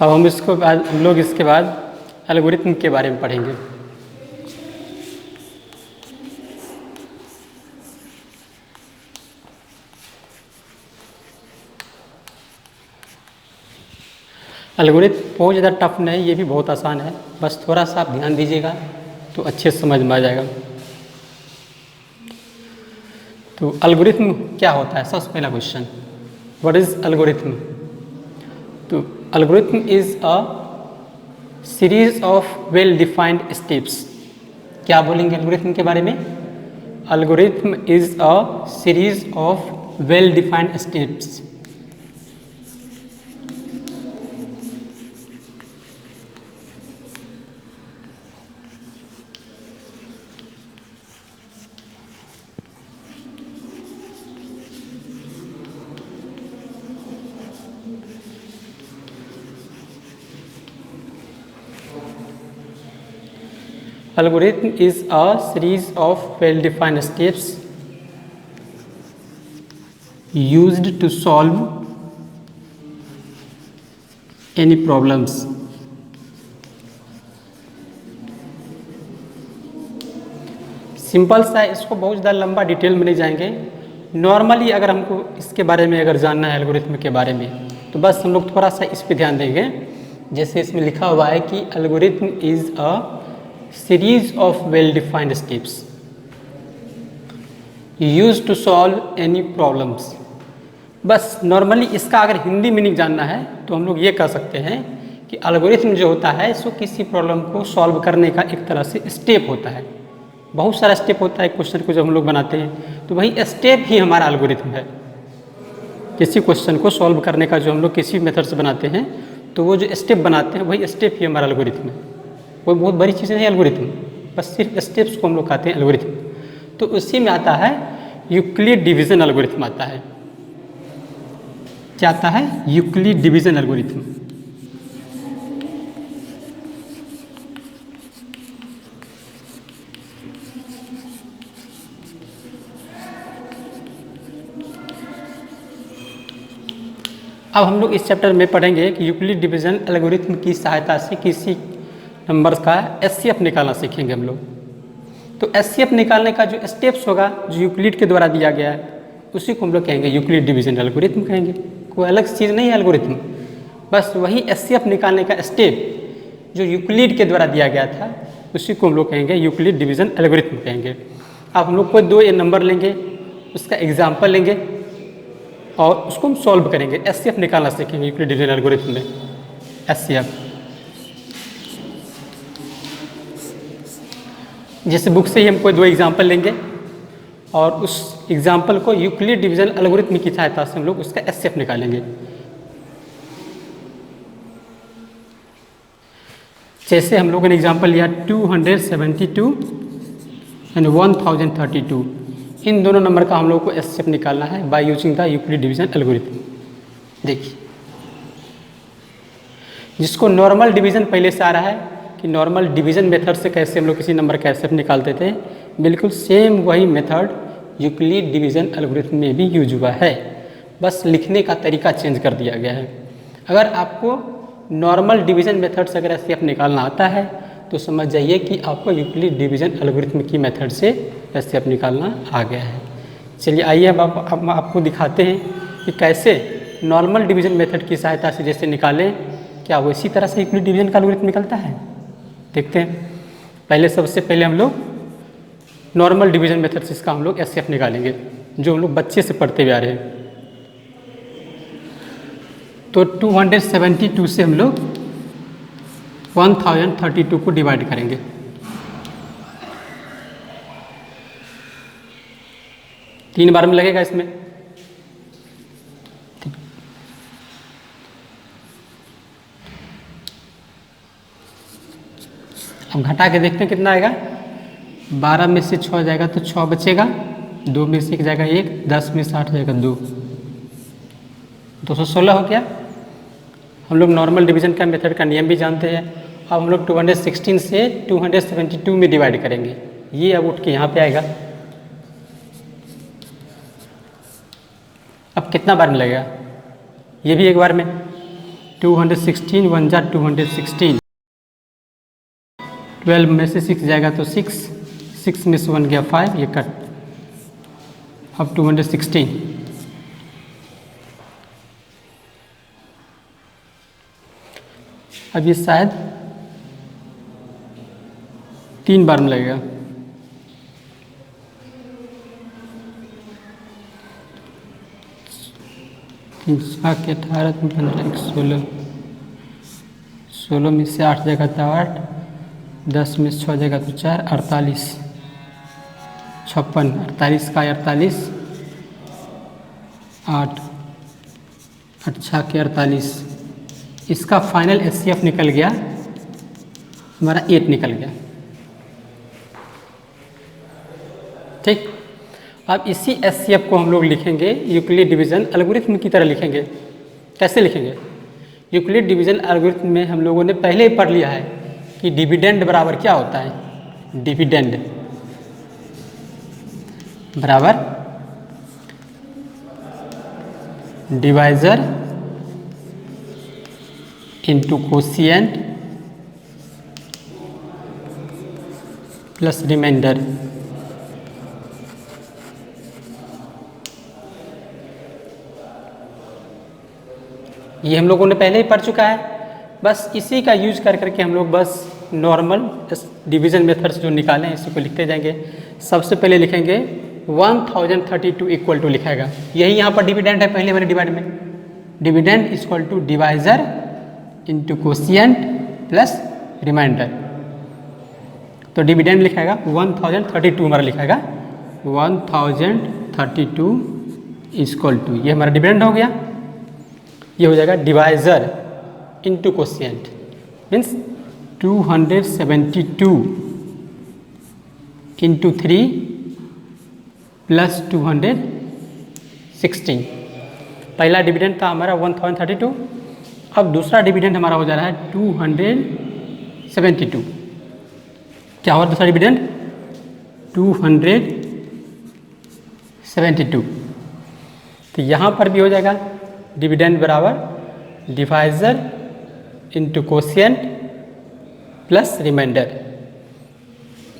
अब हम लोग इसके बाद एल्गोरिथम के बारे में पढ़ेंगे। एल्गोरिथम बहुत ज़्यादा टफ नहीं, ये भी बहुत आसान है, बस थोड़ा सा आप ध्यान दीजिएगा तो अच्छे से समझ में आ जाएगा। तो एल्गोरिथम क्या होता है? सबसे पहला क्वेश्चन, व्हाट इज एल्गोरिथम? तो algorithm is a series of well defined steps. क्या बोलेंगे एल्गोरिथम के बारे में? Algorithm is a series of well defined steps. Algorithm is a series of well-defined steps used to solve any problems. Simple सा, इसको बहुत ज़्यादा लंबा डिटेल में नहीं जाएंगे। नॉर्मली अगर हमको इसके बारे में अगर जानना है एल्गोरिथम के बारे में, तो बस हम लोग थोड़ा सा इस पे ध्यान देंगे। जैसे इसमें लिखा हुआ है कि algorithm is a series of well defined steps use to solve any problems. बस नॉर्मली इसका अगर हिंदी मीनिंग जानना है तो हम लोग ये कह सकते हैं कि एल्गोरिथम जो होता है सो किसी प्रॉब्लम को सॉल्व करने का एक तरह से स्टेप होता है। बहुत सारा स्टेप होता है क्वेश्चन को जब हम लोग बनाते हैं, तो वही स्टेप ही हमारा एल्गोरिथम है। किसी क्वेश्चन को सॉल्व करने का जो हम लोग किसी मेथड से बनाते हैं, तो वो जो स्टेप बनाते हैं वही स्टेप ही हमारा एल्गोरिथम है। कोई बहुत बड़ी चीज़ नहीं है एल्गोरिथम, बस सिर्फ स्टेप्स को हम लोग कहते हैं एल्गोरिथम। तो उसी में आता है यूक्लिड डिवीजन एल्गोरिथम आता है। क्या आता है? Euclid division algorithm. अब हम लोग इस चैप्टर में पढ़ेंगे कि यूक्लिड डिवीजन एल्गोरिथम की सहायता से किसी नंबर्स का एचसीएफ निकालना सीखेंगे हम लोग। तो एचसीएफ निकालने का जो स्टेप्स होगा जो यूक्लिड के द्वारा दिया गया है, उसी को हम लोग कहेंगे यूक्लिड डिवीजन एल्गोरिथम कहेंगे। कोई अलग चीज़ नहीं है एल्गोरिथम, बस वही एचसीएफ निकालने का स्टेप जो यूक्लिड के द्वारा दिया गया था, उसी को हम लोग कहेंगे यूक्लिड डिवीजन एल्गोरिथम कहेंगे। अब हम लोग कोई दो नंबर लेंगे, उसका एग्जाम्पल लेंगे और उसको हम सॉल्व करेंगे। एचसीएफ निकालना सीखेंगे यूक्लिड डिवीजन एल्गोरिथम में। एचसीएफ जैसे बुक से ही हम कोई दो एग्जाम्पल लेंगे और उस एग्जाम्पल को यूक्लिड डिवीजन एल्गोरिथम की सहायता से हम लोग उसका एचसीएफ निकालेंगे। जैसे हम लोगों ने एग्जाम्पल लिया 272 एंड 1032, इन दोनों नंबर का हम लोग को एचसीएफ निकालना है by using the Euclid division algorithm. देखिए, जिसको नॉर्मल डिवीजन पहले से आ रहा है कि नॉर्मल डिवीजन मेथड से कैसे हम लोग किसी नंबर का एचसीएफ निकालते थे, बिल्कुल सेम वही मेथड यूक्लिड डिवीजन एल्गोरिथम में भी यूज हुआ है, बस लिखने का तरीका चेंज कर दिया गया है। अगर आपको नॉर्मल डिवीजन मेथड से अगर एचसीएफ निकालना आता है तो समझ जाइए कि आपको यूक्लिड डिवीजन एल्गोरिथम की मेथड से एचसीएफ निकालना आ गया है। चलिए आइए अब आपको दिखाते हैं कि कैसे नॉर्मल डिवीजन मेथड की सहायता से जैसे निकालें, क्या वो इसी तरह से यूक्लिड डिवीजन का एल्गोरिथम निकलता है। देखते हैं। पहले सबसे पहले हम लोग नॉर्मल डिवीजन मेथड से इसका हम लोग एचसीएफ निकालेंगे, जो हम लोग बच्चे से पढ़ते हुए आ रहे हैं। तो 272 से हम लोग 1032 को डिवाइड करेंगे। तीन बार में लगेगा इसमें। अब घटा के देखते हैं कितना आएगा। 12 में से 6 जाएगा तो 6 बचेगा, 2 में से 1 जाएगा 1, 10 में से 8 जाएगा 2, 216 हो गया। हम लोग नॉर्मल डिवीजन का मेथड का नियम भी जानते हैं। अब हम लोग 216 से 272 में डिवाइड करेंगे। ये अब उठ के यहाँ पे आएगा। अब कितना बार में लगेगा? ये भी एक बार में। 216 1 जा 216, 12 में से 6 जाएगा तो 6 में से 1 गया 5, ये कट। अब 216, अब ये शायद 3 बार में लगेगा। तीन 18 15 16, 16 में से 8 जाएगा तो 8, 10 में से 6 जाएगा तो 4, 48, 56, 48 का 48, 8 अच्छा के 48, इसका फाइनल एचसीएफ निकल गया हमारा 8 निकल गया। ठीक, अब इसी एचसीएफ को हम लोग लिखेंगे यूक्लिड डिवीजन एल्गोरिथम की तरह लिखेंगे। कैसे लिखेंगे? यूक्लिड डिवीजन एल्गोरिथम में हम लोगों ने पहले ही पढ़ लिया है कि डिविडेंड बराबर क्या होता है। डिविडेंड बराबर divisor into quotient plus remainder. ये हम लोगों ने पहले ही पढ़ चुका है। बस इसी का यूज कर करके हम लोग बस नॉर्मल डिवीजन मेथड्स जो निकाले हैं इसी को लिखते जाएंगे। सबसे पहले लिखेंगे 1032 इक्वल टू लिखेगा, यही यहाँ पर डिविडेंड है पहले वाले डिवाइड में। Dividend equal to divisor into quotient plus remainder. तो डिविडेंड लिखेगा 1032 हमारा लिखेगा 1032 इक्वल टू, ये हमारा डिविडेंड हो गया। ये हो जाएगा divisor into quotient means 272 into 3 plus 216। पहला डिविडेंड था हमारा 1032, अब दूसरा डिविडेंड हमारा हो जा रहा है 272। क्या हुआ दूसरा डिविडेंड? 272। तो यहाँ पर भी हो जाएगा डिविडेंड बराबर divisor into quotient plus remainder,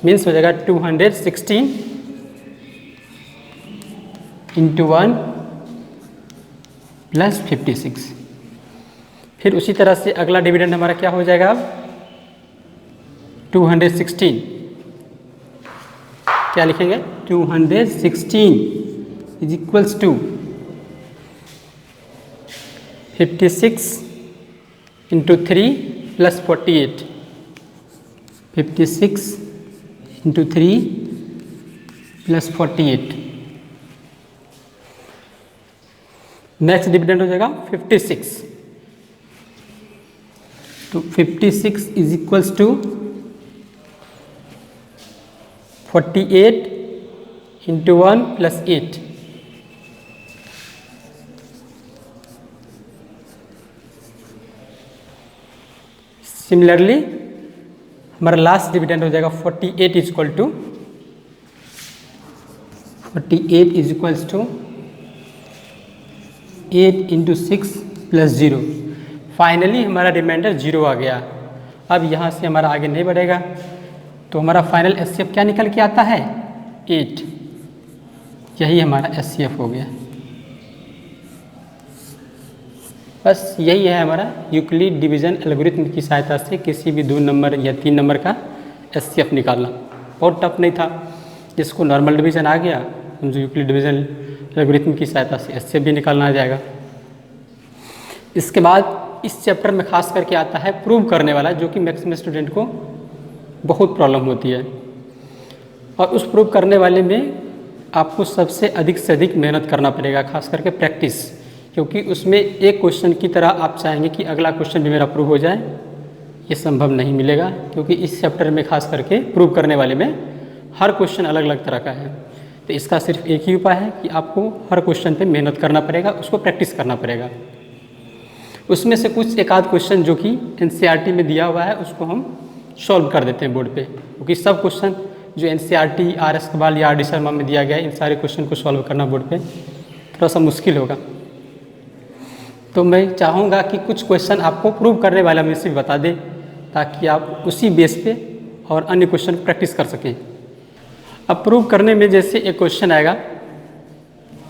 means हो जाएगा 216 इंटू 1 प्लस 56। फिर उसी तरह से अगला डिविडेंड हमारा क्या हो जाएगा? अब 216 क्या लिखेंगे? 216 is equals to 56 into 3 plus 48, 56 into 3 plus 48। Next dividend हो जाएगा 56, तो 56 is equals to 48 into 1 plus 8। Similarly हमारा लास्ट डिविडेंड हो जाएगा 48 is equal to 48 is equals to 8 into 6 plus 0। Finally हमारा रिमाइंडर 0 आ गया। अब यहाँ से हमारा आगे नहीं बढ़ेगा, तो हमारा फाइनल एचसीएफ क्या निकल के आता है? 8। यही हमारा एचसीएफ हो गया। बस यही है हमारा यूक्लिड डिवीजन एल्गोरिथम की सहायता से किसी भी 2 नंबर या 3 नंबर का एचसीएफ निकालना। बहुत टफ नहीं था। जिसको नॉर्मल डिवीजन आ गया, जो यूक्लिड डिवीजन एल्गोरिथम की सहायता से एचसीएफ भी निकालना आ जाएगा। इसके बाद इस चैप्टर में खास करके आता है प्रूव करने वाला, जो कि मैक्सिमम स्टूडेंट को बहुत प्रॉब्लम होती है। और उस प्रूव करने वाले में आपको सबसे अधिक से अधिक मेहनत करना पड़ेगा, खास करके प्रैक्टिस, क्योंकि उसमें एक क्वेश्चन की तरह आप चाहेंगे कि अगला क्वेश्चन भी मेरा प्रूव हो जाए, ये संभव नहीं मिलेगा। क्योंकि इस चैप्टर में खास करके प्रूव करने वाले में हर क्वेश्चन अलग अलग तरह का है। तो इसका सिर्फ एक ही उपाय है कि आपको हर क्वेश्चन पे मेहनत करना पड़ेगा, उसको प्रैक्टिस करना पड़ेगा। उसमें से कुछ एक आध क्वेश्चन जो कि एनसीईआरटी में दिया हुआ है उसको हम सॉल्व कर देते हैं बोर्ड पे, क्योंकि सब क्वेश्चन जो एनसीईआरटी, आर.एस. कबाल या आर.डी. शर्मा में दिया गया है, इन सारे क्वेश्चन को सॉल्व करना बोर्ड पे थोड़ा सा मुश्किल होगा। तो मैं चाहूँगा कि कुछ क्वेश्चन आपको प्रूव करने वाला में से भी बता दें, ताकि आप उसी बेस पे और अन्य क्वेश्चन प्रैक्टिस कर सकें। अब प्रूव करने में जैसे एक क्वेश्चन आएगा,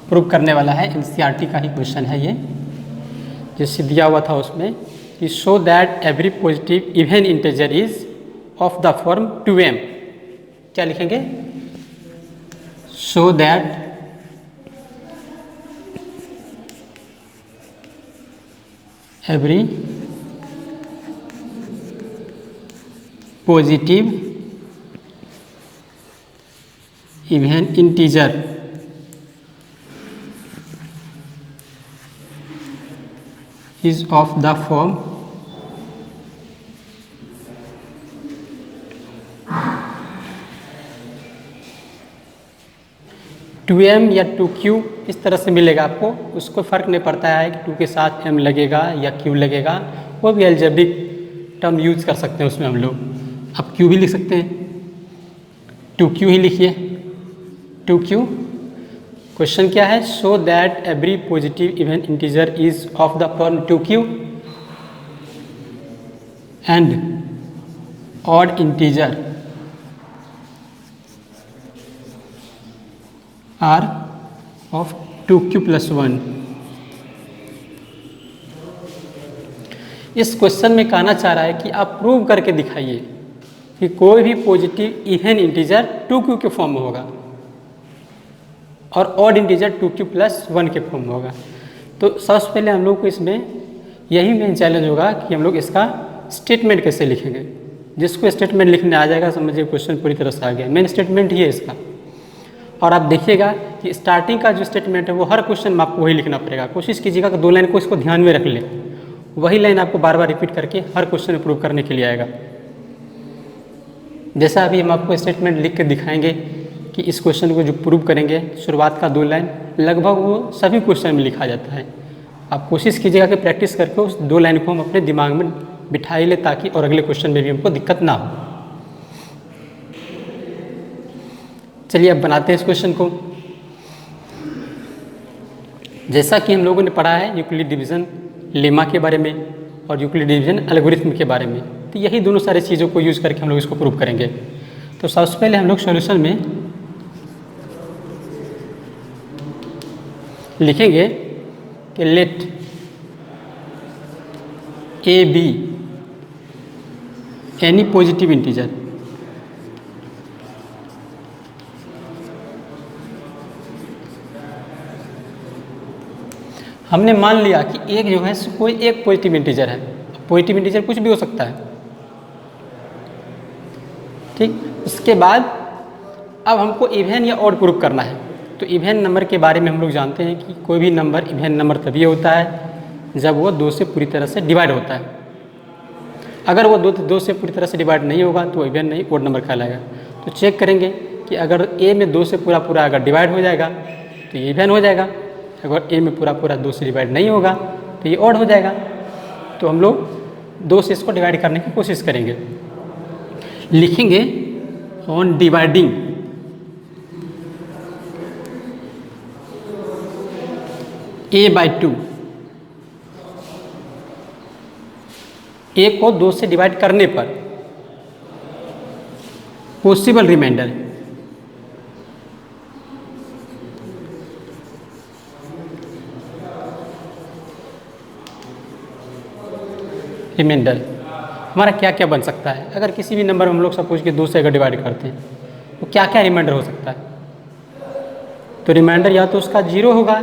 प्रूव करने वाला है एनसीईआरटी का ही क्वेश्चन है ये, जैसे दिया हुआ था उसमें कि show that every positive even integer is of the form 2m। क्या लिखेंगे? Show that every positive even integer is of the form 2m या 2q इस तरह से मिलेगा आपको। उसको फ़र्क नहीं पड़ता है कि 2 के साथ m लगेगा या q लगेगा, वो भी अलजेब्रिक टर्म यूज कर सकते हैं उसमें हम लोग। अब q भी लिख सकते हैं, 2q ही लिखिए, 2q। क्वेश्चन क्या है? Show that every positive even integer is of the form 2q and odd integer are of 2q + 1। इस क्वेश्चन में कहना चाह रहा है कि आप प्रूव करके दिखाइए कि कोई भी पॉजिटिव इवन इंटीजर 2q के फॉर्म में होगा और ऑड इंटीजर 2q + 1 के फॉर्म में होगा। तो सबसे पहले हम लोग को इसमें यही मेन चैलेंज होगा कि हम लोग इसका स्टेटमेंट कैसे लिखेंगे। जिसको स्टेटमेंट लिखने आ जाएगा समझिए क्वेश्चन पूरी तरह से आ गया। मेन स्टेटमेंट ही है इसका। और आप देखिएगा कि स्टार्टिंग का जो स्टेटमेंट है वो हर क्वेश्चन में आपको वही लिखना पड़ेगा। कोशिश कीजिएगा कि 2 लाइन को इसको ध्यान में रख लें, वही लाइन आपको बार बार रिपीट करके हर क्वेश्चन में प्रूव करने के लिए आएगा। जैसा अभी हम आपको स्टेटमेंट लिख के दिखाएंगे कि इस क्वेश्चन को जो प्रूव करेंगे, शुरुआत का 2 लाइन लगभग वो सभी क्वेश्चन में लिखा जाता है। आप कोशिश कीजिएगा कि प्रैक्टिस करके उस 2 लाइन को हम अपने दिमाग में बिठा ही ले, ताकि और अगले क्वेश्चन में भी हमको दिक्कत ना हो। चलिए अब बनाते हैं इस क्वेश्चन को। जैसा कि हम लोगों ने पढ़ा है यूक्लिड डिवीजन लेमा के बारे में और यूक्लिड डिवीजन एल्गोरिथम के बारे में, तो यही दोनों सारी चीज़ों को यूज़ करके हम लोग इसको प्रूव करेंगे। तो सबसे पहले हम लोग सॉल्यूशन में लिखेंगे कि let a b any positive integer हमने मान लिया कि एक जो है कोई एक पॉजिटिव इंटीजर है। पॉजिटिव इंटीजर कुछ भी हो सकता है, ठीक। उसके बाद अब हमको इवन या ऑड प्रूव करना है। तो इवन नंबर के बारे में हम लोग जानते हैं कि कोई भी नंबर इवन नंबर तभी होता है जब वो 2 से पूरी तरह से डिवाइड होता है। अगर वो 2 से पूरी तरह से डिवाइड नहीं होगा तो इवन नहीं, ऑड नंबर कहलाएगा। तो चेक करेंगे कि अगर ए में 2 से पूरा अगर डिवाइड हो जाएगा तो ये इवन हो जाएगा। अगर ए में पूरा 2 से डिवाइड नहीं होगा तो ये ऑड हो जाएगा। तो हम लोग 2 से इसको डिवाइड करने की कोशिश करेंगे। लिखेंगे ऑन डिवाइडिंग a/2, ए को 2 से डिवाइड करने पर पॉसिबल रिमाइंडर हमारा क्या क्या बन सकता है। अगर किसी भी नंबर हम लोग सपोज कि 2 से अगर डिवाइड करते हैं तो क्या क्या रिमाइंडर हो सकता है। तो रिमाइंडर या तो उसका 0 होगा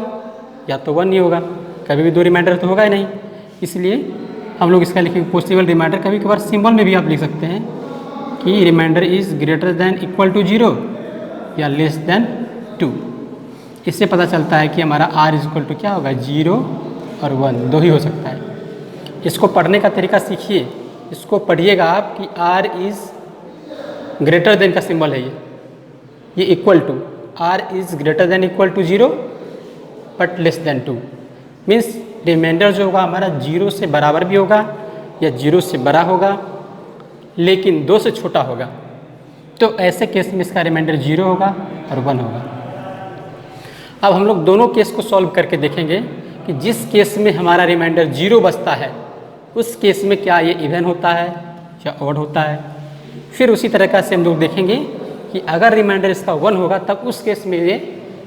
या तो 1 ही होगा, कभी भी 2 रिमाइंडर तो होगा ही नहीं। इसलिए हम लोग इसका लिखेंगे पॉसिबल रिमाइंडर। कभी कभार सिंबल में भी आप लिख सकते हैं कि remainder is greater than equal to 0 या लेस दैन 2। इससे पता चलता है कि हमारा r इक्वल टू क्या होगा, 0 और 1, 2 ही हो सकता है। इसको पढ़ने का तरीका सीखिए। इसको पढ़िएगा आप कि r इज़ ग्रेटर देन का सिंबल है ये equal to, r is greater than equal to 0 but less than 2। Means remainder जो होगा हमारा 0 से बराबर भी होगा या 0 से बड़ा होगा लेकिन 2 से छोटा होगा। तो ऐसे केस में इसका रिमाइंडर 0 होगा और 1 होगा। अब हम लोग दोनों केस को सॉल्व करके देखेंगे कि जिस केस में हमारा रिमाइंडर 0 बचता है उस केस में क्या ये इवन होता है या ऑड होता है। फिर उसी तरीक़ा से हम लोग देखेंगे कि अगर रिमाइंडर इसका 1 होगा तब उस केस में ये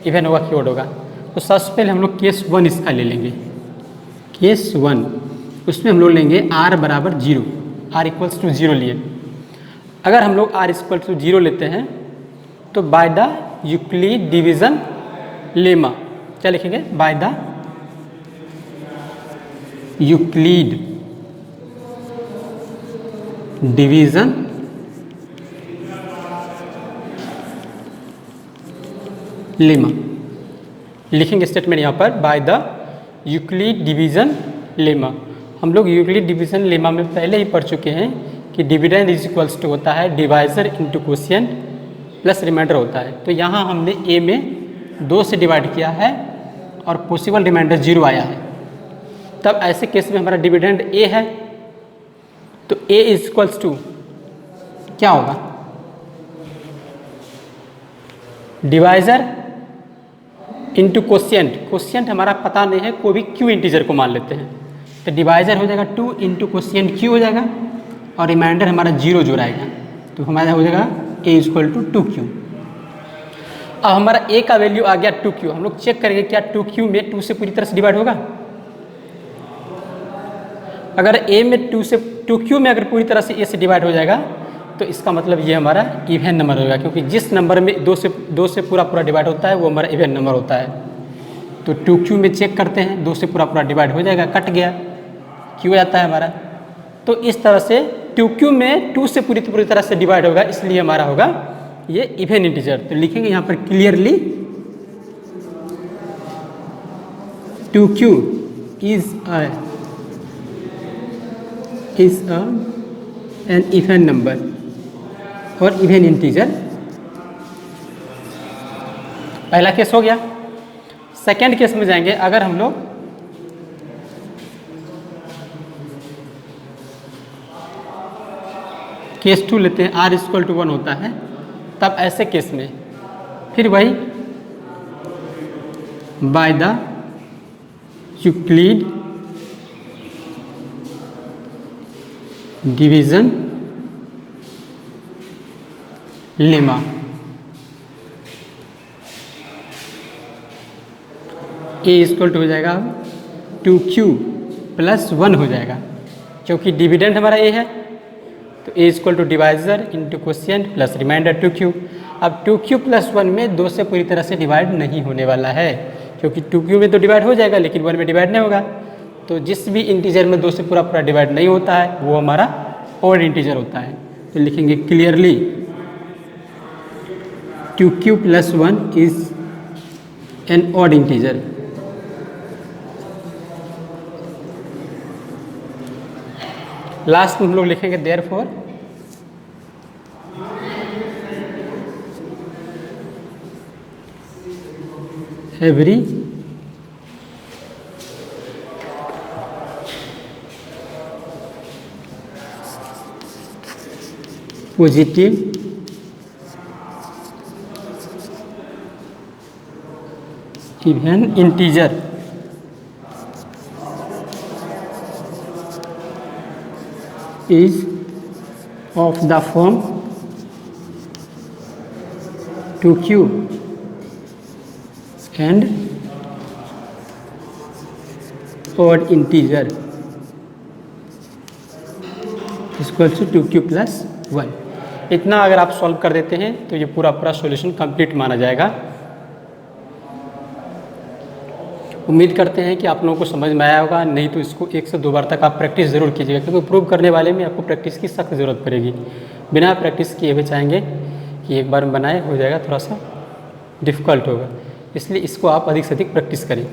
इवन होगा कि ऑड होगा। तो सबसे पहले हम लोग केस 1 इसका ले लेंगे। केस 1 उसमें हम लोग लेंगे r बराबर 0, r इक्वल्स टू 0 लिए। अगर हम लोग r इक्वल टू 0 लेते हैं तो bye the Euclid division lemma क्या लिखेंगे, bye the Euclid division lemma लिखेंगे स्टेटमेंट यहाँ पर bye the Euclid division lemma. हम लोग यूक्लिड डिवीज़न लेमा में पहले ही पढ़ चुके हैं कि डिविडेंड इज इक्वल्स टू होता है divisor into quotient plus remainder होता है। तो यहाँ हमने ए में 2 से डिवाइड किया है और पॉसिबल रिमाइंडर 0 आया है। तब ऐसे केस में हमारा डिविडेंड ए है तो ए इज इक्वल्स टू क्या होगा, डिवाइज़र इंटू क्वोशिएंट। क्वोशिएंट हमारा पता नहीं है, कोई भी क्यू इंटीजर को मान लेते हैं तो डिवाइज़र हो जाएगा 2 इंटू क्वोशिएंट क्यू हो जाएगा और रिमाइंडर हमारा 0 जो रहेगा तो हमारा हो जाएगा ए इक्वल टू 2q। अब हमारा ए का वैल्यू आ गया 2q। हम लोग चेक करेंगे क्या 2q में 2 से पूरी तरह से डिवाइड होगा। अगर ए में 2q में अगर पूरी तरह से ए से डिवाइड हो जाएगा तो इसका मतलब ये हमारा इवन नंबर होगा, क्योंकि जिस नंबर में 2 से पूरा डिवाइड होता है वो हमारा इवन नंबर होता है। तो 2q में चेक करते हैं, 2 से पूरा डिवाइड हो जाएगा, कट गया, q हो जाता है हमारा। तो इस तरह से 2q में 2 से पूरी तरह से डिवाइड होगा, इसलिए हमारा होगा ये इवन इंटीजर। तो लिखेंगे यहाँ पर clearly 2q is an even number और इवन इंटीजर। पहला केस हो गया। सेकेंड केस में जाएंगे। अगर हम लोग केस 2 लेते हैं, r इक्वल टू 1 होता है, तब ऐसे केस में फिर वही by the Euclid division lemma a equal to हो जाएगा 2q प्लस 1 हो जाएगा, क्योंकि डिविडेंड हमारा ए है तो A equal to divisor into quotient plus remainder 2q। अब 2q प्लस 1 में 2 से पूरी तरह से डिवाइड नहीं होने वाला है, क्योंकि 2q में तो डिवाइड हो जाएगा लेकिन 1 में डिवाइड नहीं होगा। तो जिस भी इंटीजर में 2 से पूरा डिवाइड नहीं होता है वो हमारा ऑड इंटीजर होता है। तो लिखेंगे clearly 2q plus 1 is an odd integer. Last में हम लोग लिखेंगे therefore every positive even integer is of the form 2q and odd integer equals to 2q plus 1। इतना अगर आप सॉल्व कर देते हैं तो ये पूरा सॉल्यूशन कंप्लीट माना जाएगा। उम्मीद करते हैं कि आप लोगों को समझ में आया होगा, नहीं तो इसको 1 से 2 बार तक आप प्रैक्टिस ज़रूर कीजिएगा, क्योंकि प्रूव करने वाले में आपको प्रैक्टिस की सख्त ज़रूरत पड़ेगी। बिना प्रैक्टिस किए भी चाहेंगे कि एक बार में बनाए हो जाएगा, थोड़ा सा डिफ़िकल्ट होगा, इसलिए इसको आप अधिक से अधिक प्रैक्टिस करें।